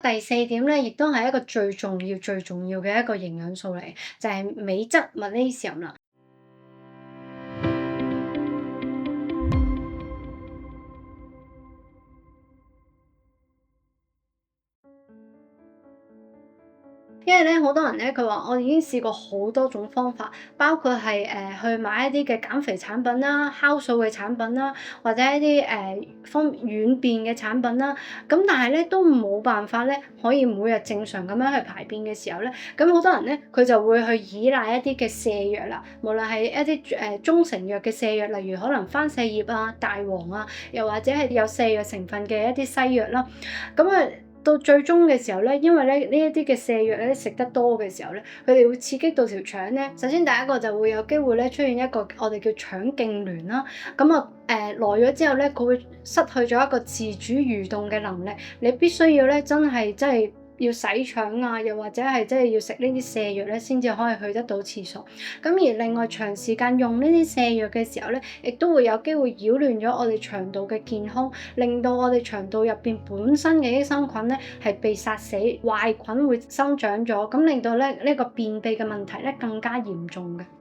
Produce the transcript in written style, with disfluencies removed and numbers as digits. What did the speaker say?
第四點咧，亦都係一個最重要、最重要嘅一個營養素嚟，就係鎂質 magnesium 啦。因為咧，好多人咧，佢話我已經試過好多種方法，包括係去買一啲嘅減肥產品啦、酵素嘅產品啦，或者一啲軟便嘅產品啦。咁但係咧都冇辦法咧，可以每日正常咁樣去排便嘅時候咧，咁好多人咧佢就會去依賴一啲嘅瀉藥啦，無論係一啲中成藥嘅瀉藥，例如可能番瀉葉啊、大黃啊，又或者係有瀉藥成分嘅一啲西藥啦，咁啊。到最終嘅時候咧，因為咧呢一啲嘅瀉藥咧食得多嘅時候咧，佢哋會刺激到條腸咧。首先第一個就會有機會咧出現一個我哋叫腸痙攣啦。咁啊來咗之後咧，佢會失去咗一個自主蠕動嘅能力。你必須要咧真係要洗腸啊，又或者係真係要食呢啲瀉藥咧，先至可以去得到廁所。咁而另外長時間用呢啲瀉藥嘅時候咧，亦都會有機會擾亂咗我哋腸道嘅健康，令到我哋腸道入邊本身嘅益生菌咧係被殺死，壞菌會生長咗，咁令到咧呢個便秘嘅問題咧更加嚴重嘅。